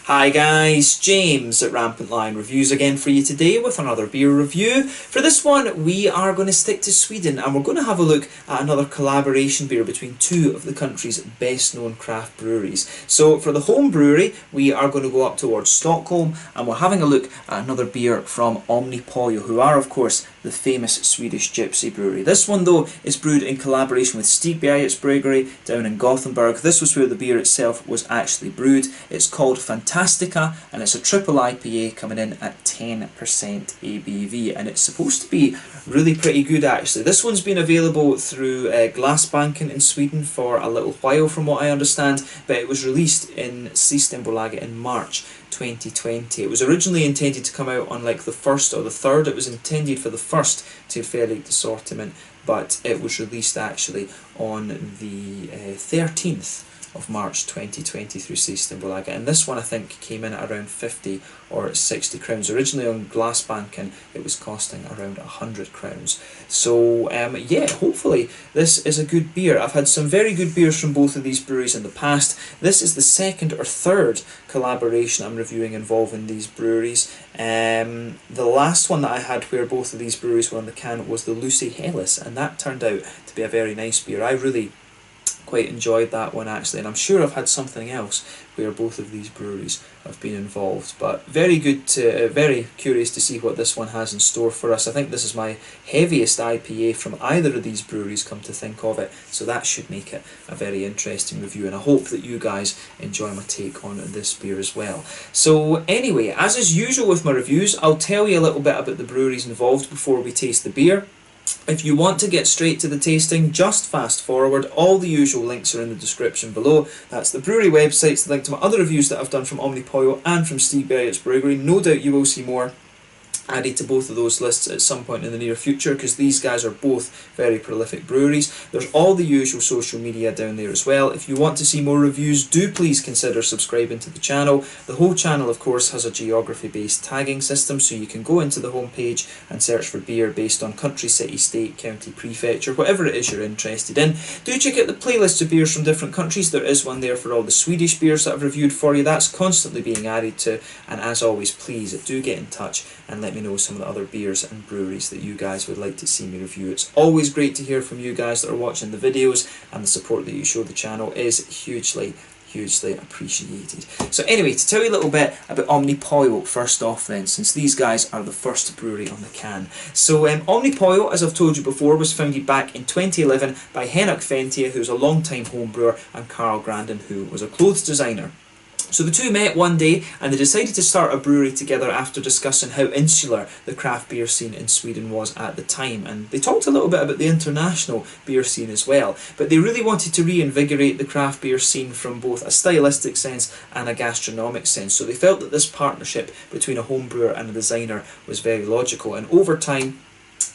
Hi guys, James at RampantLionReviews again for you today with another beer review. For this one we are going to stick to Sweden and we're going to have a look at another collaboration beer between two of the country's best known craft breweries. So for the home brewery we are going to go up towards Stockholm and we're having a look at another beer from Omnipollo, who are of course the famous Swedish gypsy brewery. This one though is brewed in collaboration with Stigbergets Bryggeri down in Gothenburg. This was where the beer itself was actually brewed. It's called Phantastica and it's a Triple IPA coming in at 10% ABV, and it's supposed to be really pretty good actually. This one's been available through Glassbanken in Sweden for a little while from what I understand, but it was released in Stigbergets in March 2020. It was originally intended to come out on like the 1st or the 3rd. It was intended for the 1st to Fairlight Assortiment, but it was released actually on the 13th of March 2020 through Stigbergets, and this one I think came in at around 50 or 60 crowns. Originally on Glassbanken it was costing around 100 crowns. So yeah, hopefully this is a good beer. I've had some very good beers from both of these breweries in the past. This is the second or third collaboration I'm reviewing involving these breweries. The last one that I had where both of these breweries were on the can was the Lucy Hellas, and that turned out to be a very nice beer. I really quite enjoyed that one actually, and I'm sure I've had something else where both of these breweries have been involved. But very good to, very curious to see what this one has in store for us. I think this is my heaviest IPA from either of these breweries, come to think of it, so that should make it a very interesting review, and I hope that you guys enjoy my take on this beer as well. So anyway, as is usual with my reviews, I'll tell you a little bit about the breweries involved before we taste the beer. If you want to get straight to the tasting, just fast forward. All the usual links are in the description below. That's the brewery websites, the link to my other reviews that I've done from Omnipollo and from Stigbergets Bryggeri. No doubt you will see more added to both of those lists at some point in the near future, because these guys are both very prolific breweries. There's all the usual social media down there as well. If you want to see more reviews, do please consider subscribing to the channel. The whole channel of course has a geography based tagging system, so you can go into the home page and search for beer based on country, city, state, county, prefecture, whatever it is you're interested in. Do check out the playlist of beers from different countries. There is one there for all the Swedish beers that I've reviewed for you. That's constantly being added to, and as always, please do get in touch and let me know some of the other beers and breweries that you guys would like to see me review. It's always great to hear from you guys that are watching the videos, and the support that you show the channel is hugely appreciated. So anyway, to tell you a little bit about Omnipollo first off then, since these guys are the first brewery on the can. So Omnipollo, as I've told you before, was founded back in 2011 by Henrik Fentia, who's a long-time home brewer, and Carl Grandin, who was a clothes designer. So the two met one day and they decided to start a brewery together after discussing how insular the craft beer scene in Sweden was at the time, and they talked a little bit about the international beer scene as well, but they really wanted to reinvigorate the craft beer scene from both a stylistic sense and a gastronomic sense. So they felt that this partnership between a home brewer and a designer was very logical, and over time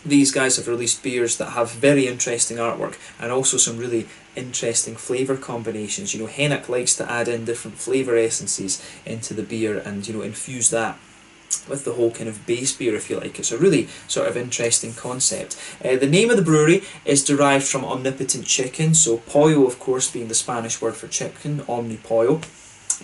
these guys have released beers that have very interesting artwork and also some really interesting flavour combinations. You know, Henrik likes to add in different flavour essences into the beer and, you know, infuse that with the whole kind of base beer, if you like. It's a really sort of interesting concept. The name of the brewery is derived from omnipotent chicken, so pollo of course being the Spanish word for chicken, Omnipollo.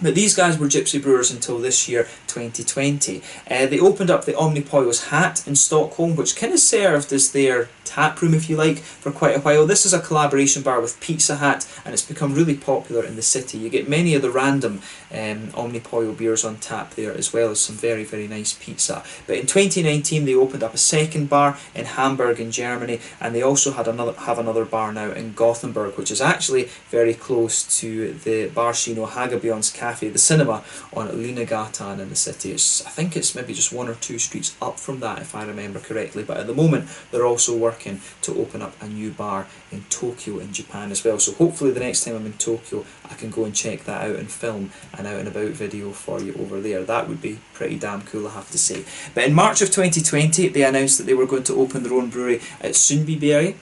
But these guys were gypsy brewers until this year, 2020. They opened up the Omnipollo's Hat in Stockholm, which kind of served as their tap room, if you like, for quite a while. This is a collaboration bar with Pizza Hut, and it's become really popular in the city. You get many of the random Omnipollo beers on tap there, as well as some very nice pizza. But in 2019 they opened up a second bar in Hamburg in Germany, and they also have another bar now in Gothenburg, which is actually very close to the Barcino Hagabjörn's Cafe, the cinema on Linnégatan in the city. I think it's maybe just 1 or 2 streets up from that, if I remember correctly, but at the moment they're also working to open up a new bar in Tokyo in Japan as well. So hopefully the next time I'm in Tokyo I can go and check that out and film an out and about video for you over there. That would be pretty damn cool, I have to say. But in March of 2020 they announced that they were going to open their own brewery at Sundbyberg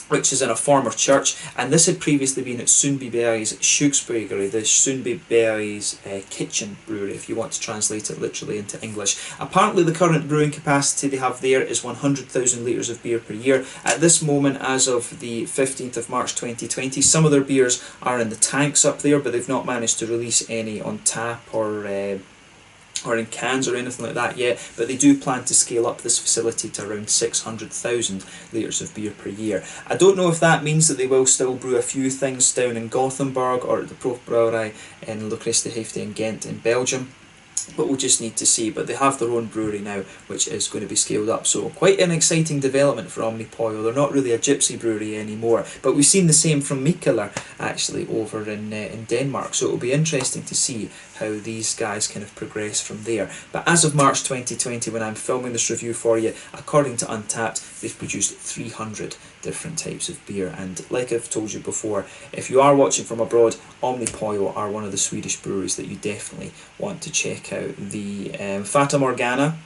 which is in a former church, and this had previously been at Sundbybergs Köksbryggeri, the Sundbybergs kitchen brewery, if you want to translate it literally into English. Apparently the current brewing capacity they have there is 100,000 litres of beer per year. At this moment, as of the 15th of March 2020, some of their beers are in the tanks up there, but they've not managed to release any on tap or in cans or anything like that yet, but they do plan to scale up this facility to around 600,000 litres of beer per year. I don't know if that means that they will still brew a few things down in Gothenburg or at the Proefbrouwerij in Lochristenhoofd in Ghent in Belgium, but we'll just need to see. But they have their own brewery now, which is going to be scaled up, so quite an exciting development for Omnipollo. They're not really a gypsy brewery anymore, but we've seen the same from Mikkeller actually over in Denmark, so it'll be interesting to see how these guys kind of progress from there. But as of March 2020, when I'm filming this review for you, according to Untappd, they've produced 300 different types of beer. And like I've told you before, if you are watching from abroad, Omnipollo are one of the Swedish breweries that you definitely want to check out. The Fata Morgana,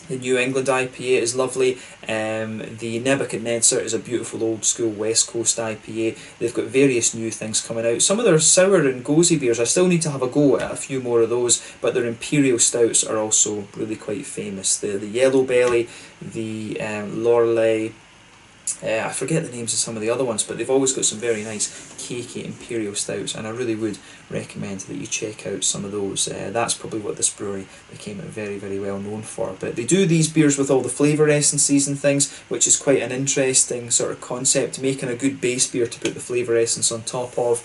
the New England IPA, is lovely. The Nebuchadnezzar is a beautiful old school West Coast IPA. They've got various new things coming out. Some of their sour and gozy beers, I still need to have a go at a few more of those, but their imperial stouts are also really quite famous. The Yellow Belly, the Lorelei, I forget the names of some of the other ones, but they've always got some very nice cakey imperial stouts, and I really would recommend that you check out some of those. That's probably what this brewery became very, very well known for. But they do these beers with all the flavour essences and things, which is quite an interesting sort of concept, making a good base beer to put the flavour essence on top of.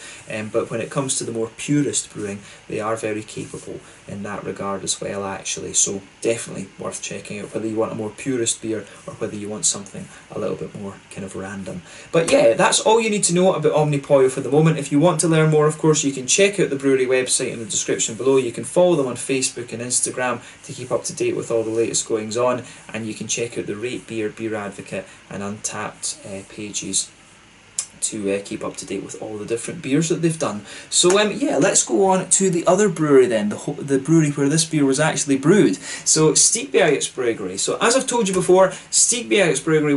But when it comes to the more purist brewing, they are very capable in that regard as well, actually. So definitely worth checking out, whether you want a more purist beer or whether you want something a little bit more kind of random. But yeah, that's all you need to know about Omnipollo for the moment. If you want to learn more, of course, you can check out the brewery website in the description below. You can follow them on Facebook and Instagram to keep up to date with all the latest goings on, and you can check out the Rate Beer, Beer Advocate and Untappd pages to keep up to date with all the different beers that they've done. So yeah, let's go on to the other brewery then, the brewery where this beer was actually brewed. So Stigbergets Bryggeri. So as I've told you before, Stigbergets Bryggeri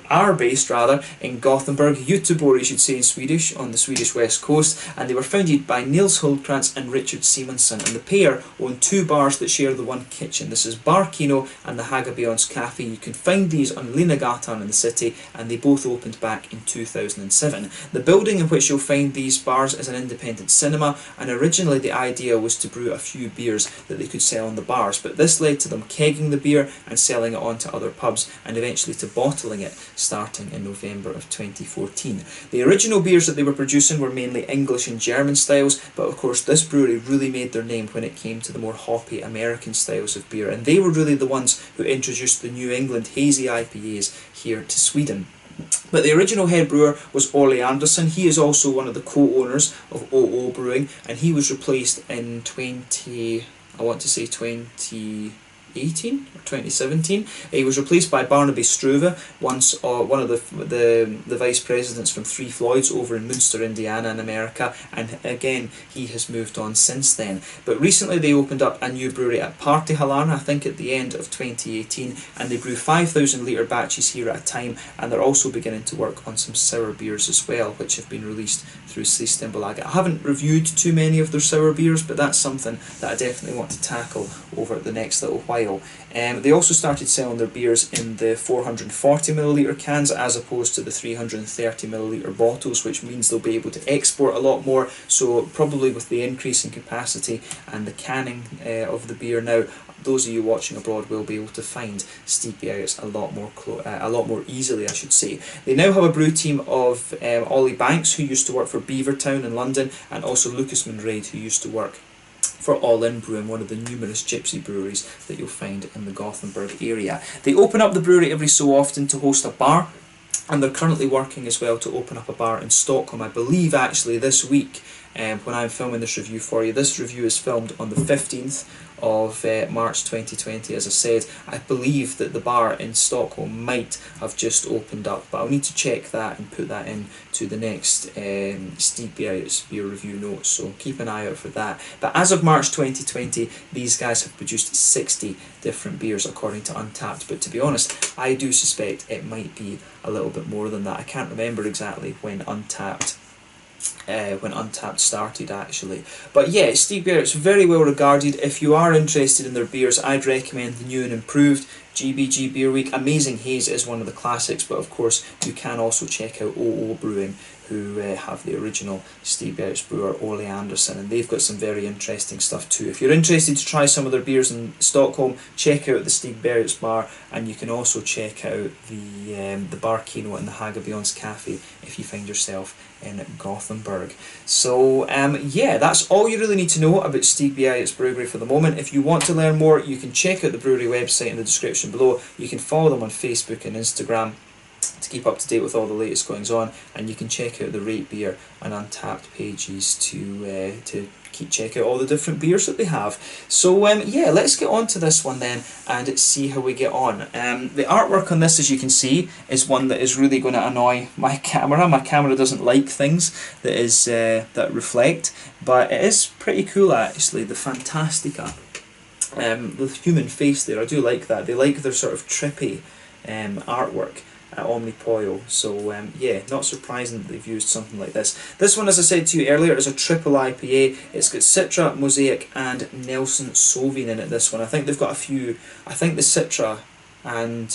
are based rather in Gothenburg, Göteborg you should say in Swedish, on the Swedish west coast, and they were founded by Nils Hultkrantz and Richard Simonsson, and the pair own two bars that share the one kitchen. This is Bar Kino and the Hagabions Cafe. You can find these on Linnegatan in the city, and they both opened back in 2007. The building in which you'll find these bars is an independent cinema, and originally the idea was to brew a few beers that they could sell in the bars, but this led to them kegging the beer and selling it on to other pubs, and eventually to bottling it starting in November of 2014. The original beers that they were producing were mainly English and German styles, but of course this brewery really made their name when it came to the more hoppy American styles of beer, and they were really the ones who introduced the New England hazy IPAs here to Sweden. But the original head brewer was Orly Anderson. He is also one of the co-owners of OO Brewing, and he was replaced in 2018 or 2017. He was replaced by Barnaby Struve, once one of the vice presidents from Three Floyds over in Munster, Indiana in America, and again he has moved on since then. But recently they opened up a new brewery at Partihalarna, I think at the end of 2018, and they brew 5,000 litre batches here at a time, and they're also beginning to work on some sour beers as well, which have been released through Systembolaget. I haven't reviewed too many of their sour beers, but that's something that I definitely want to tackle over the next little while. They also started selling their beers in the 440ml cans as opposed to the 330ml bottles, which means they'll be able to export a lot more. So probably with the increase in capacity and the canning of the beer now, those of you watching abroad will be able to find Stigbergets a lot more easily, I should say. They now have a brew team of Ollie Banks, who used to work for Beavertown in London, and also Lucas Munraid, who used to work for All In Brewing, one of the numerous gypsy breweries that you'll find in the Gothenburg area. They open up the brewery every so often to host a bar, and they're currently working as well to open up a bar in Stockholm. I believe actually this week when I'm filming this review for you. This review is filmed on the 15th of March 2020. As I said, I believe that the bar in Stockholm might have just opened up, but I'll need to check that and put that in to the next Stigbergets beer review notes, so keep an eye out for that. But as of March 2020, these guys have produced 60 different beers according to Untappd, but to be honest, I do suspect it might be a little bit more than that. I can't remember exactly when Untappd started actually. But yeah, Stigbergets very well regarded. If you are interested in their beers, I'd recommend the new and improved GBG Beer Week. Amazing Haze is one of the classics, but of course you can also check out OO Brewing, who have the original Stigbergets brewer Ole Anderson, and they've got some very interesting stuff too. If you're interested to try some of their beers in Stockholm, check out the Stigbergets bar, and you can also check out the Bar Kino and the Hagabion's Cafe if you find yourself in Gothenburg. So yeah, that's all you really need to know about Stigbergets Brewery for the moment. If you want to learn more, you can check out the brewery website in the description below. You can follow them on Facebook and Instagram to keep up to date with all the latest goings on, and you can check out the Rate Beer and Untappd pages to check out all the different beers that they have. So yeah, let's get on to this one then and see how we get on. The artwork on this, as you can see, is one that is really going to annoy my camera. My camera doesn't like things that reflect, but it is pretty cool actually. The Phantastica, the human face there, I do like that. They like their sort of trippy artwork at Omnipollo, so yeah, not surprising that they've used something like this. This one, as I said to you earlier, is a Triple IPA. It's got Citra, Mosaic and Nelson Sauvin in it, this one. I think they've got a few, I think the Citra and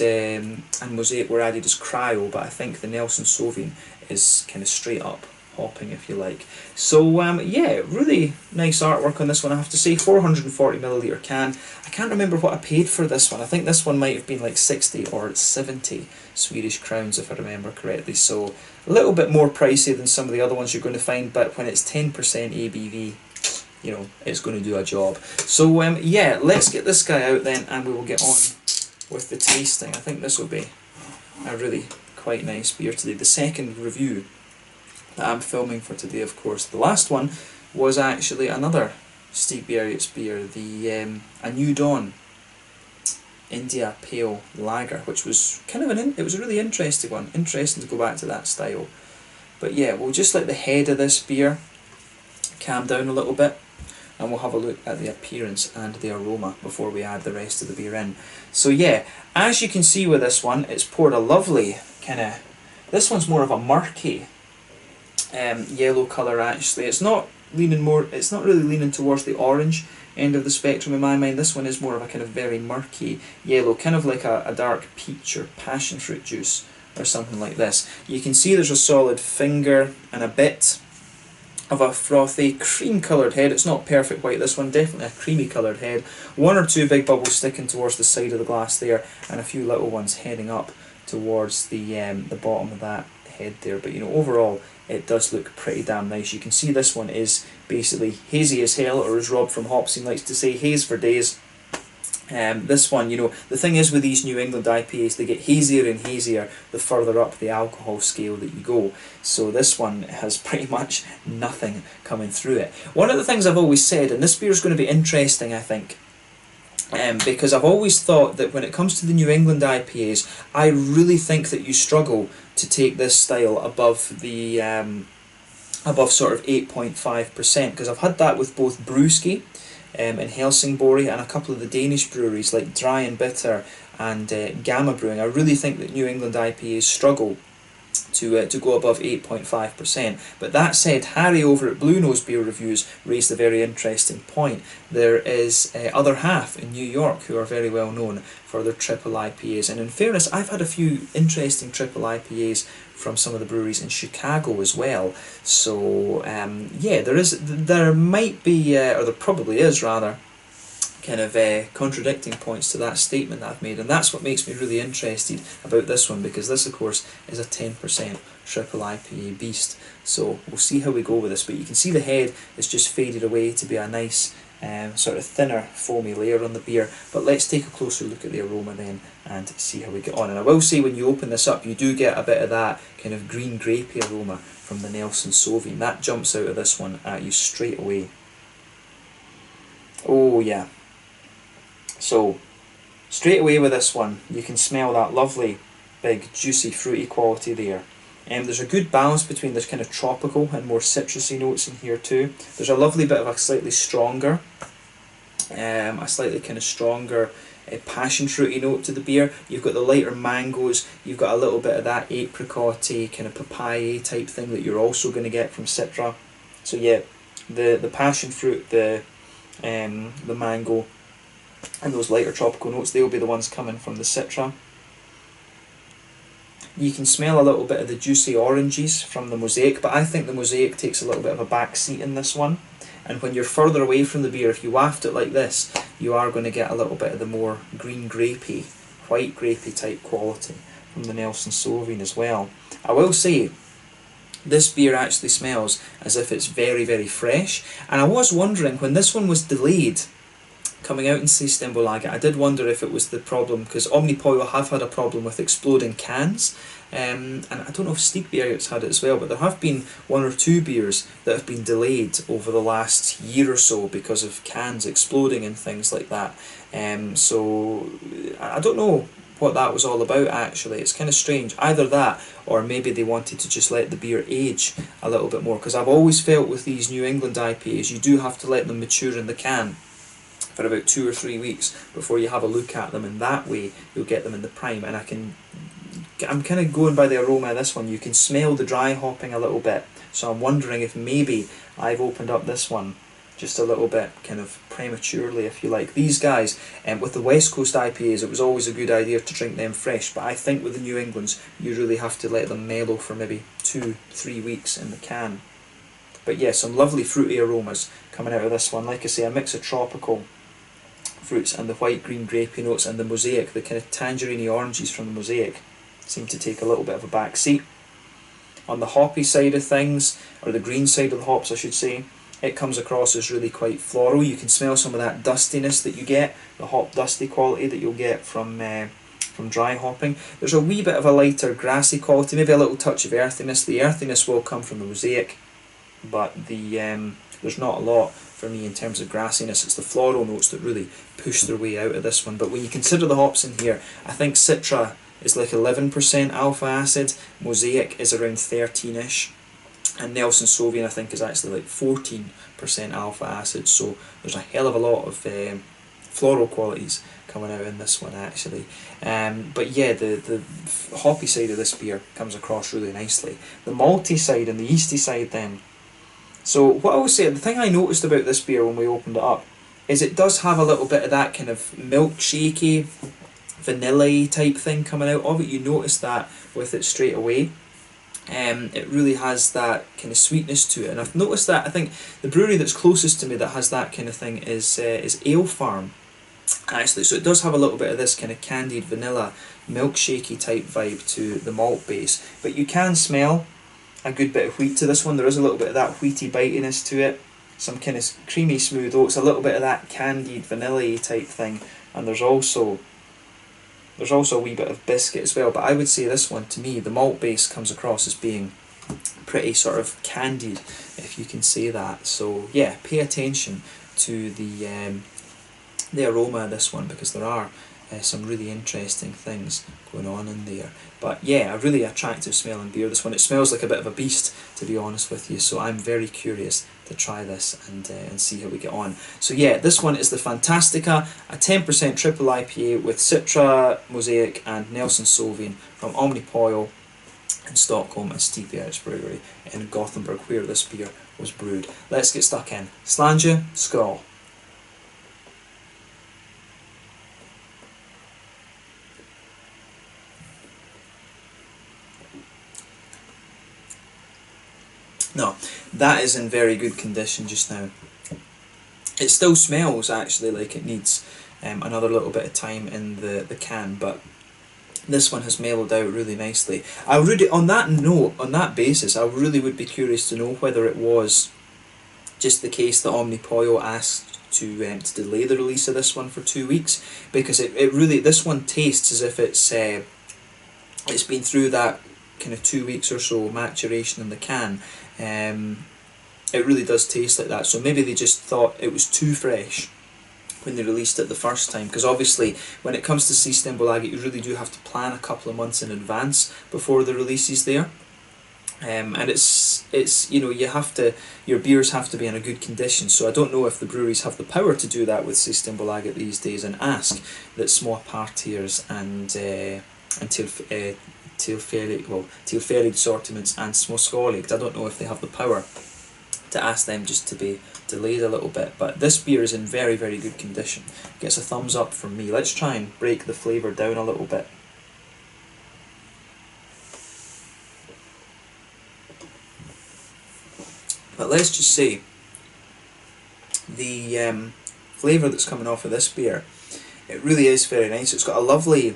Mosaic were added as cryo, but I think the Nelson Sauvin is kind of straight up hopping, if you like. So yeah, really nice artwork on this one, I have to say. 440ml can. I can't remember what I paid for this one. I think this one might have been like 60 or 70 Swedish crowns if I remember correctly, so a little bit more pricey than some of the other ones you're going to find, but when it's 10% ABV, you know, it's going to do a job. So yeah, let's get this guy out then and we will get on with the tasting. I think this will be a really quite nice beer today. The second review that I'm filming for today, of course. The last one was actually another Stigbergets beer, the A New Dawn India Pale Lager, which was kind of it was a really interesting one. Interesting to go back to that style. But yeah, we'll just let the head of this beer calm down a little bit, and we'll have a look at the appearance and the aroma before we add the rest of the beer in. So yeah, as you can see with this one, it's poured a lovely kind of, this one's more of a murky yellow colour actually. It's not really leaning towards the orange end of the spectrum in my mind. This one is more of a kind of very murky yellow, kind of like a dark peach or passion fruit juice or something like this. You can see there's a solid finger and a bit of a frothy cream coloured head. It's not perfect white, this one, definitely a creamy coloured head. One or two big bubbles sticking towards the side of the glass there, and a few little ones heading up towards the bottom of that head there. But you know, overall it does look pretty damn nice. You can see this one is basically hazy as hell, or as Rob from Hopsing likes to say, haze for days. This one, you know, the thing is with these New England IPAs, they get hazier and hazier the further up the alcohol scale that you go. So this one has pretty much nothing coming through it. One of the things I've always said, and this beer is going to be interesting I think, because I've always thought that when it comes to the New England IPAs, I really think that you struggle to take this style above the above sort of 8.5%, because I've had that with both Brewski in Helsingborg and a couple of the Danish breweries like Dry and Bitter and Gamma Brewing. I really think that New England IPAs struggle to go above 8.5%. But that said, Harry over at Blue Nose Beer Reviews raised a very interesting point. There is Other Half in New York who are very well known for their triple IPAs, and in fairness, I've had a few interesting triple IPAs from some of the breweries in Chicago as well. So yeah, there might be, or there probably is rather, kind of contradicting points to that statement that I've made, and that's what makes me really interested about this one, because this of course is a 10% triple IPA beast. So we'll see how we go with this, but you can see the head is just faded away to be a nice sort of thinner foamy layer on the beer. But let's take a closer look at the aroma then and see how we get on. And I will say, when you open this up, you do get a bit of that kind of green grapey aroma from the Nelson Sauvin. That jumps out of this one at you straight away. Oh yeah. So straight away with this one, you can smell that lovely, big, juicy, fruity quality there. There's a good balance between this kind of tropical and more citrusy notes in here too. There's a lovely bit of a slightly stronger, passion fruity note to the beer. You've got the lighter mangoes, you've got a little bit of that apricot-y, kind of papaya type thing that you're also going to get from Citra. So yeah, the passion fruit, the mango, and those lighter tropical notes, they'll be the ones coming from the Citra. You can smell a little bit of the juicy oranges from the Mosaic, but I think the Mosaic takes a little bit of a back seat in this one. And when you're further away from the beer, if you waft it like this, you are going to get a little bit of the more green grapey, white grapey type quality from the Nelson Sauvin as well. I will say, this beer actually smells as if it's very, very fresh. And I was wondering, when this one was delayed coming out in Systembolaget, I did wonder if it was the problem, because Omnipollo have had a problem with exploding cans, and I don't know if Stigbergets had it as well, but there have been one or two beers that have been delayed over the last year or so because of cans exploding and things like that. So I don't know what that was all about actually. It's kind of strange. Either that, or maybe they wanted to just let the beer age a little bit more, because I've always felt with these New England IPAs, you do have to let them mature in the can for about 2 or 3 weeks before you have a look at them, and that way you'll get them in the prime. And I'm kind of going by the aroma of this one. You can smell the dry hopping a little bit, so I'm wondering if maybe I've opened up this one just a little bit kind of prematurely, if you like. These guys, with the West Coast IPAs, it was always a good idea to drink them fresh, but I think with the New Englands you really have to let them mellow for maybe 2-3 weeks in the can. But yeah, some lovely fruity aromas coming out of this one. Like I say, a mix of tropical fruits and the white green grapey notes, and the Mosaic, the kind of tangerine oranges from the Mosaic, seem to take a little bit of a back seat. On the hoppy side of things, or the green side of the hops I should say, it comes across as really quite floral. You can smell some of that dustiness that you get, the hop dusty quality that you'll get from dry hopping. There's a wee bit of a lighter grassy quality, maybe a little touch of earthiness. The earthiness will come from the Mosaic, but there's not a lot for me in terms of grassiness. It's the floral notes that really push their way out of this one. But when you consider the hops in here, I think Citra is like 11% alpha acid, Mosaic is around 13ish, and Nelson Sauvin I think is actually like 14% alpha acid, so there's a hell of a lot of floral qualities coming out in this one actually. But yeah, the hoppy side of this beer comes across really nicely. The malty side and the yeasty side then. So what I will say, the thing I noticed about this beer when we opened it up is it does have a little bit of that kind of milkshakey, vanilla-y type thing coming out of it. You notice that with it straight away. It really has that kind of sweetness to it, and I've noticed that. I think the brewery that's closest to me that has that kind of thing is Ale Farm, actually. So it does have a little bit of this kind of candied vanilla, milkshakey type vibe to the malt base, but you can smell a good bit of wheat to this one. There is a little bit of that wheaty bitiness to it, some kind of creamy smooth oats, a little bit of that candied vanilla type thing, and there's also a wee bit of biscuit as well. But I would say this one, to me, the malt base comes across as being pretty sort of candied, if you can say that. So yeah, pay attention to the aroma of this one, because there are some really interesting things going on in there. But yeah, a really attractive smelling beer, this one. It smells like a bit of a beast, to be honest with you, so I'm very curious to try this and see how we get on. So yeah, this one is the Phantastica, a 10% triple IPA with Citra, Mosaic and Nelson Sauvin from Omnipollo in Stockholm and Stigbergets Bryggeri in Gothenburg, where this beer was brewed. Let's get stuck in. Slange, skål. No, that is in very good condition just now. It still smells actually like it needs another little bit of time in the can, but this one has mellowed out really nicely. I really, on that note, on that basis, I really would be curious to know whether it was just the case that Omnipollo asked to delay the release of this one for 2 weeks, because it really, this one tastes as if it's been through that kind of 2 weeks or so maturation in the can. It really does taste like that. So maybe they just thought it was too fresh when they released it the first time, because obviously when it comes to Systembolaget, you really do have to plan a couple of months in advance before the release is there. And it's you know, your beers have to be in a good condition. So I don't know if the breweries have the power to do that with Systembolaget these days, and ask that små partiers and tillfällig sortiments and småskaligt, I don't know if they have the power to ask them just to be delayed a little bit. But this beer is in very, very good condition. Gets a thumbs up from me. Let's try and break the flavour down a little bit. But let's just say the flavour that's coming off of this beer, it really is very nice. It's got a lovely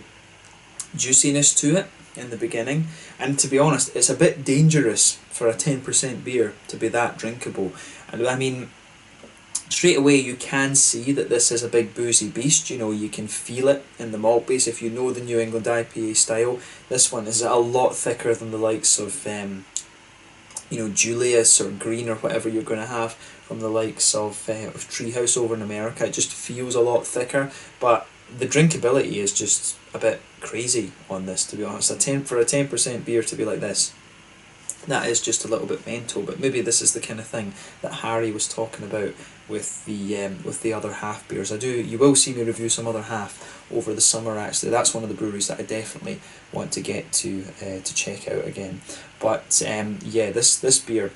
juiciness to it in the beginning, and to be honest, it's a bit dangerous for a 10% beer to be that drinkable. And I mean, straight away you can see that this is a big boozy beast. You know, you can feel it in the malt base. If you know the New England IPA style, this one is a lot thicker than the likes of you know, Julius or Green or whatever you're going to have from the likes of Treehouse over in America. It just feels a lot thicker, but the drinkability is just a bit crazy on this, to be honest. For a 10% beer to be like this, that is just a little bit mental. But maybe this is the kind of thing that Harry was talking about with the other half beers. You will see me review some other half over the summer. Actually, that's one of the breweries that I definitely want to get to check out again. But yeah, this beer,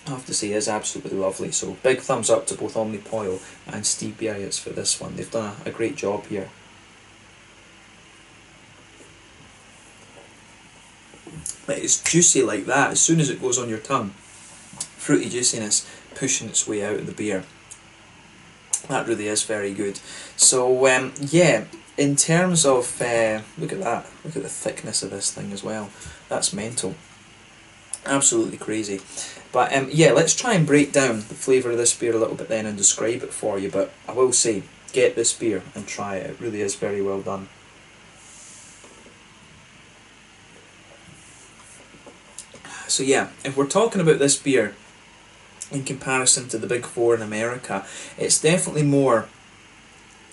I have to say, is absolutely lovely. So big thumbs up to both Omnipollo and Stigbergets for this one. They've done a great job here. It's juicy like that. As soon as it goes on your tongue, fruity juiciness pushing its way out of the beer. That really is very good. So yeah, in terms of look at that, look at the thickness of this thing as well. That's mental, absolutely crazy. But yeah, let's try and break down the flavour of this beer a little bit then and describe it for you. But I will say, get this beer and try it. It really is very well done. So yeah, if we're talking about this beer in comparison to the big four in America, it's definitely more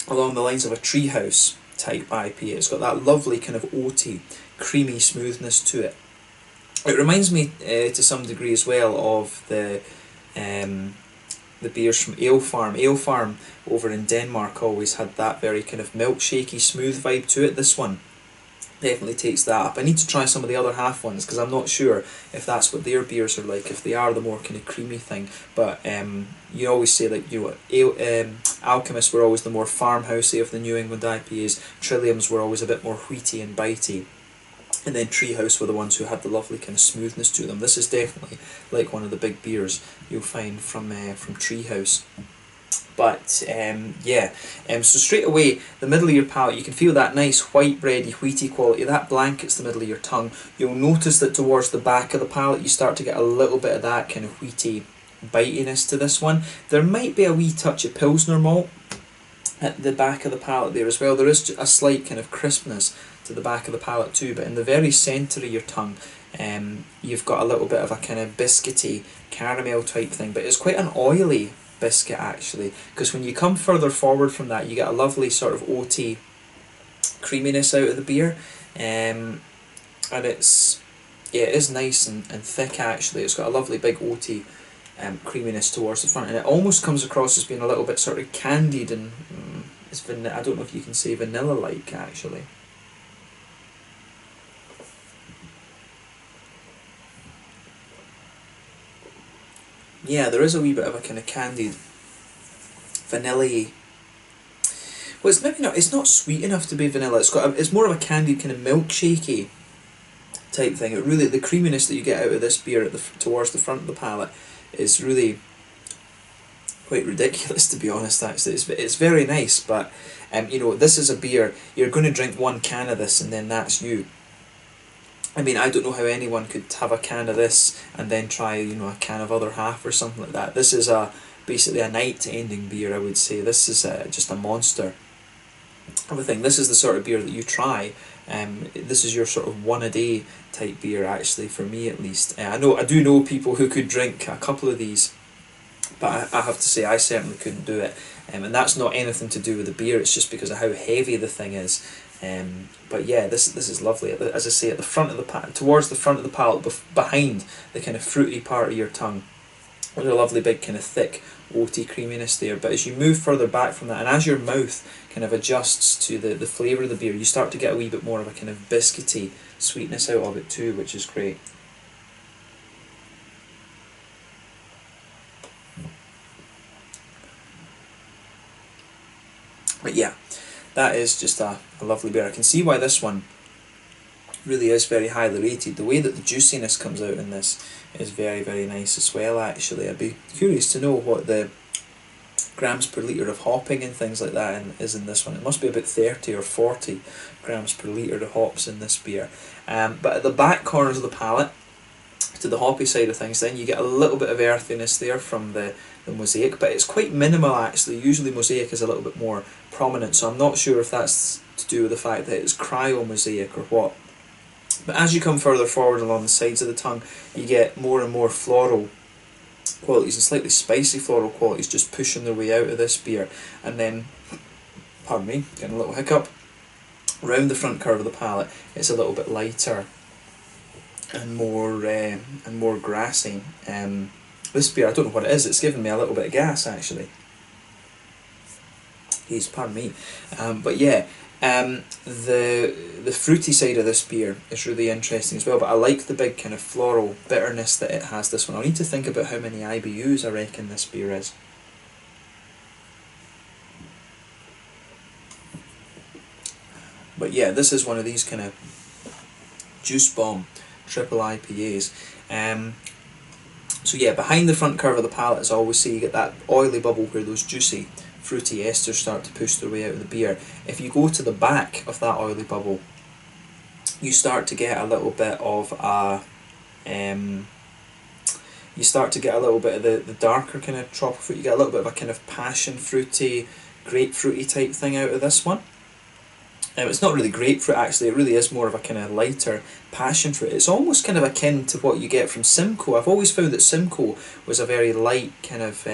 along the lines of a Treehouse type IPA. It's got that lovely kind of oaty, creamy smoothness to it. It reminds me to some degree as well of the beers from Ale Farm. Ale Farm over in Denmark always had that very kind of milkshakey, smooth vibe to it. This one definitely takes that up. I need to try some of the other half ones because I'm not sure if that's what their beers are like, if they are the more kind of creamy thing. But you always say, like, you know, Alchemists were always the more farmhousey of the New England IPAs, Trilliums were always a bit more wheaty and bitey, and then Treehouse were the ones who had the lovely kind of smoothness to them. This is definitely like one of the big beers you'll find from Treehouse. But yeah, so straight away, the middle of your palate, you can feel that nice white bready, wheaty quality. That blankets the middle of your tongue. You'll notice that towards the back of the palate, you start to get a little bit of that kind of wheaty bitiness to this one. There might be a wee touch of Pilsner malt at the back of the palate there as well. There is a slight kind of crispness to the back of the palate too, but in the very centre of your tongue, you've got a little bit of a kind of biscuity caramel type thing, but it's quite an oily biscuit actually, because when you come further forward from that, you get a lovely sort of oaty creaminess out of the beer, and it's, yeah, it is nice and thick actually. It's got a lovely big oaty creaminess towards the front, and it almost comes across as being a little bit sort of candied and I don't know if you can say vanilla-like actually. Yeah, there is a wee bit of a kind of candied, vanilla-y. Well, it's maybe not. It's not sweet enough to be vanilla. It's more of a candied kind of milkshakey type thing. It really, the creaminess that you get out of this beer towards the front of the palate is really quite ridiculous, to be honest. Actually, it's very nice, but you know, this is a beer you're going to drink one can of this and then that's you. I mean, I don't know how anyone could have a can of this and then try, you know, a can of other half or something like that. This is a basically a night-ending beer, I would say. This is just a monster of a thing. This is the sort of beer that you try. This is your sort of one-a-day type beer, actually, for me at least. I do know people who could drink a couple of these, but I have to say I certainly couldn't do it. And that's not anything to do with the beer, it's just because of how heavy the thing is. But yeah, this is lovely. As I say, at the front of the towards the front of the palate, behind the kind of fruity part of your tongue, there's a lovely big kind of thick oaty creaminess there. But as you move further back from that, and as your mouth kind of adjusts to the flavour of the beer, you start to get a wee bit more of a kind of biscuity sweetness out of it too, which is great. But yeah, that is just a lovely beer. I can see why this one really is very highly rated. The way that the juiciness comes out in this is very, very nice as well, actually. I'd be curious to know what the grams per litre of hopping and things like that is in this one. It must be about 30 or 40 grams per litre of hops in this beer. But at the back corners of the palate, to the hoppy side of things, then you get a little bit of earthiness there from the mosaic, but it's quite minimal actually. Usually mosaic is a little bit more prominent, so I'm not sure if that's to do with the fact that it's cryo mosaic or what. But as you come further forward along the sides of the tongue, you get more and more floral qualities and slightly spicy floral qualities just pushing their way out of this beer. And then, pardon me, getting a little hiccup, round the front curve of the palate, it's a little bit lighter and more grassy. This beer, I don't know what it is, it's giving me a little bit of gas actually. Jeez, pardon me. But yeah, the fruity side of this beer is really interesting as well, but I like the big kind of floral bitterness that it has, this one. I'll need to think about how many IBUs I reckon this beer is. But yeah, this is one of these kind of juice bomb triple IPAs. So yeah, behind the front curve of the palate, as I always say, you get that oily bubble where those juicy fruity esters start to push their way out of the beer. If you go to the back of that oily bubble, you start to get a little bit of a you start to get a little bit of the darker kind of tropical fruit. You get a little bit of a kind of passion fruity, grapefruity type thing out of this one. It's not really grapefruit actually, it really is more of a kind of lighter passion fruit. It's almost kind of akin to what you get from Simcoe. I've always found that Simcoe was a very light kind of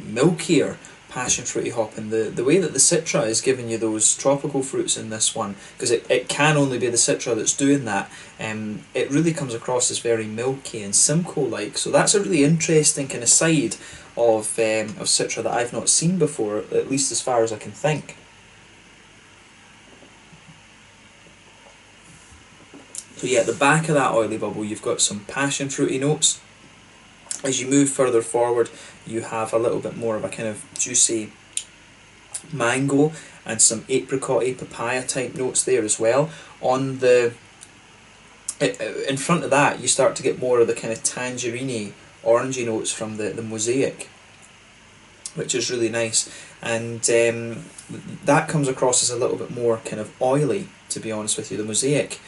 milkier passion fruity hop, and the way that the Citra is giving you those tropical fruits in this one, because it can only be the Citra that's doing that, it really comes across as very milky and Simcoe-like. So that's a really interesting kind of side of Citra that I've not seen before, at least as far as I can think. So yeah, at the back of that oily bubble you've got some passion fruity notes. As you move further forward, you have a little bit more of a kind of juicy mango and some apricot, papaya type notes there as well. On the in front of that, you start to get more of the kind of tangerine, orangey notes from the mosaic, which is really nice. And that comes across as a little bit more kind of oily, to be honest with you. The mosaic,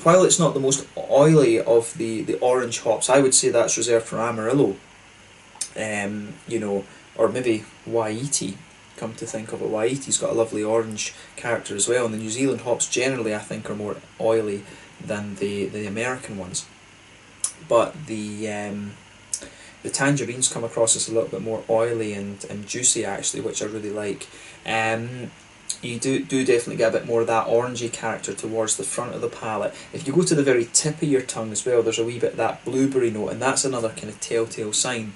while it's not the most oily of the orange hops, I would say that's reserved for Amarillo, you know, or maybe Waiti. Come to think of it, Waiti's got a lovely orange character as well, and the New Zealand hops generally I think are more oily than the American ones. But the tangerines come across as a little bit more oily and juicy actually, which I really like. You do definitely get a bit more of that orangey character towards the front of the palate. If you go to the very tip of your tongue as well, there's a wee bit of that blueberry note, and that's another kind of telltale sign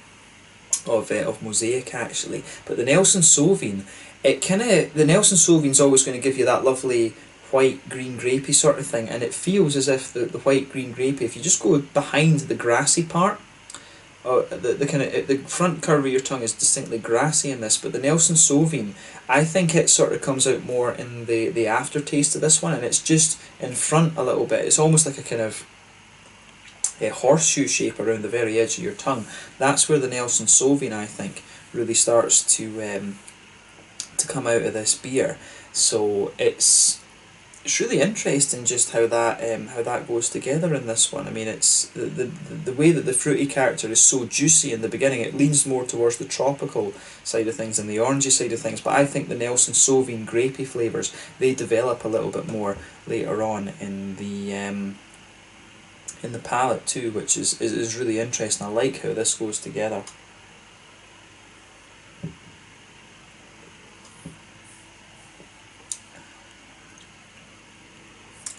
of mosaic actually. But the Nelson Sauvin, the Nelson Sauvin's always going to give you that lovely white green grapey sort of thing, and it feels as if the white green grapey, if you just go behind the grassy part, the kind of the front curve of your tongue is distinctly grassy in this, but the Nelson Sauvin, I think it sort of comes out more in the aftertaste of this one, and it's just in front a little bit. It's almost like a kind of a horseshoe shape around the very edge of your tongue. That's where the Nelson Sauvin, I think, really starts to come out of this beer. So it's it's really interesting just how that goes together in this one. I mean, it's the way that the fruity character is so juicy in the beginning. It leans more towards the tropical side of things than the orangey side of things. But I think the Nelson Sauvin grapey flavours, they develop a little bit more later on in the palate too, which is really interesting. I like how this goes together.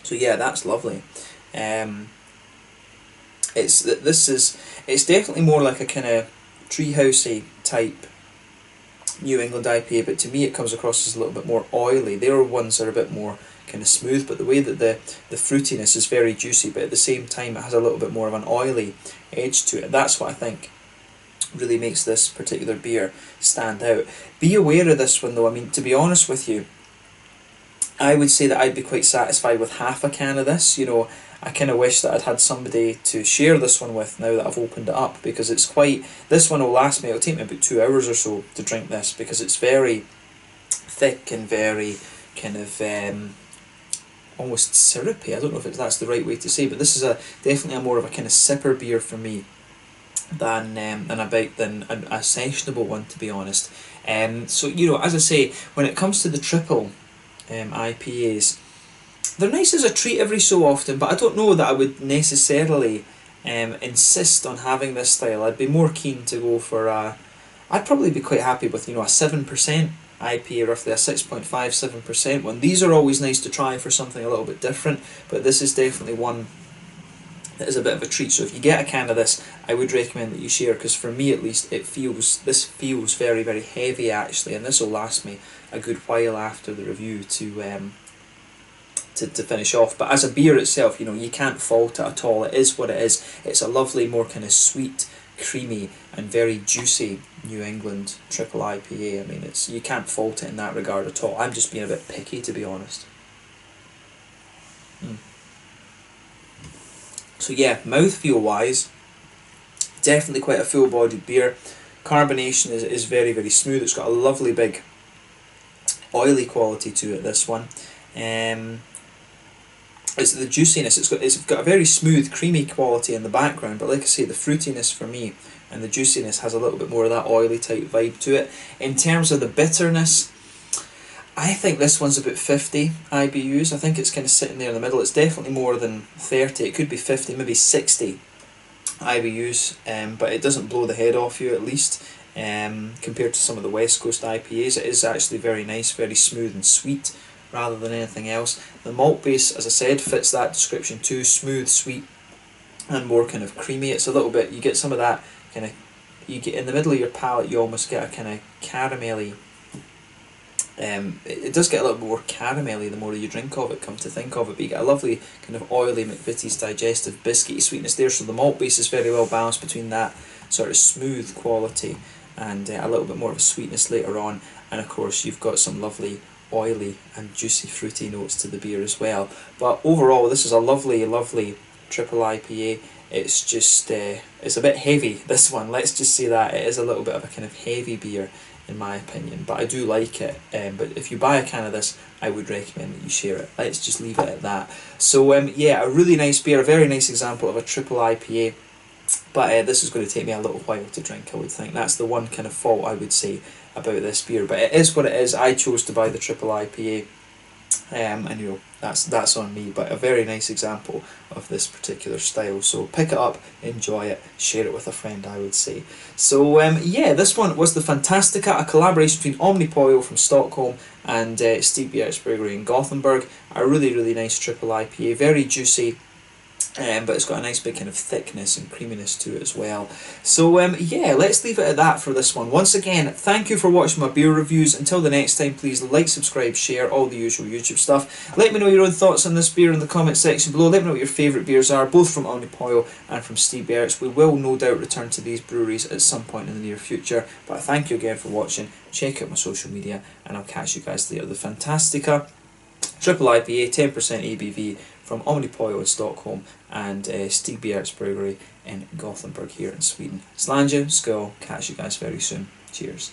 So yeah, that's lovely. It's definitely more like a kind of treehousey type New England IPA, but to me it comes across as a little bit more oily. Their ones are a bit more kind of smooth, but the way that the fruitiness is very juicy, but at the same time it has a little bit more of an oily edge to it. That's what I think really makes this particular beer stand out. Be aware of this one though. I mean, to be honest with you, I would say that I'd be quite satisfied with half a can of this. You know, I kind of wish that I'd had somebody to share this one with now that I've opened it up, because it's quite, this one will last me, it'll take me about 2 hours or so to drink this, because it's very thick and very kind of almost syrupy. I don't know if that's the right way to say, but this is definitely a more of a kind of sipper beer for me than a sessionable one, to be honest. So, you know, as I say, when it comes to the triple IPAs, they're nice as a treat every so often, but I don't know that I would necessarily insist on having this style. I'd be more keen to go for I'd probably be quite happy with, you know, a 7% IPA, roughly a 6.5-7% one. These are always nice to try for something a little bit different, but this is definitely one that is a bit of a treat. So if you get a can of this, I would recommend that you share, because for me at least, this feels very, very heavy actually, and this will last me a good while after the review to finish off. But as a beer itself, you know, you can't fault it at all. It is what it is. It's a lovely, more kind of sweet, creamy and very juicy New England triple IPA. I mean, you can't fault it in that regard at all. I'm just being a bit picky, to be honest. So yeah, mouthfeel wise, definitely quite a full bodied beer. Carbonation is very, very smooth. It's got a lovely big oily quality to it, this one. It's the juiciness, it's got a very smooth creamy quality in the background, but like I say, the fruitiness for me and the juiciness has a little bit more of that oily type vibe to it. In terms of the bitterness, I think this one's about 50 IBUs. I think it's kind of sitting there in the middle. It's definitely more than 30. It could be 50, maybe 60 IBUs, but it doesn't blow the head off you, at least. Compared to some of the West Coast IPAs, it is actually very nice, very smooth and sweet rather than anything else. The malt base, as I said, fits that description too. Smooth, sweet and more kind of creamy. It's a little bit, you get some of that kind of, you get in the middle of your palate, you almost get a kind of caramelly, it does get a little more caramelly the more you drink of it, come to think of it, but you get a lovely kind of oily McVitie's digestive biscuity sweetness there. So the malt base is very well balanced between that sort of smooth quality and a little bit more of a sweetness later on, and of course you've got some lovely oily and juicy fruity notes to the beer as well. But overall, this is a lovely, lovely triple IPA. It's just it's a bit heavy, this one, let's just say that. It is a little bit of a kind of heavy beer in my opinion, but I do like it. But if you buy a can of this, I would recommend that you share it. Let's just leave it at that. So yeah, a really nice beer, a very nice example of a triple IPA, but this is going to take me a little while to drink, I would think. That's the one kind of fault I would say about this beer, but it is what it is. I chose to buy the triple IPA, and you know, that's on me, but a very nice example of this particular style. So pick it up, enjoy it, share it with a friend, I would say. So yeah, this one was the Phantastica, a collaboration between Omnipollo from Stockholm and Stigbergets Bryggeri in Gothenburg. A really, really nice triple IPA, very juicy, but it's got a nice big kind of thickness and creaminess to it as well. So yeah, let's leave it at that for this one. Once again, thank you for watching my beer reviews. Until the next time, please like, subscribe, share, all the usual YouTube stuff. Let me know your own thoughts on this beer in the comment section below. Let me know what your favourite beers are, both from Omnipollo and from Stigbergets. We will no doubt return to these breweries at some point in the near future, but thank you again for watching. Check out my social media and I'll catch you guys later. The Phantastica Triple IPA, 10% ABV from Omnipollo in Stockholm and Stigbergets Bryggeri in Gothenburg here in Sweden. Slange, skål, catch you guys very soon. Cheers.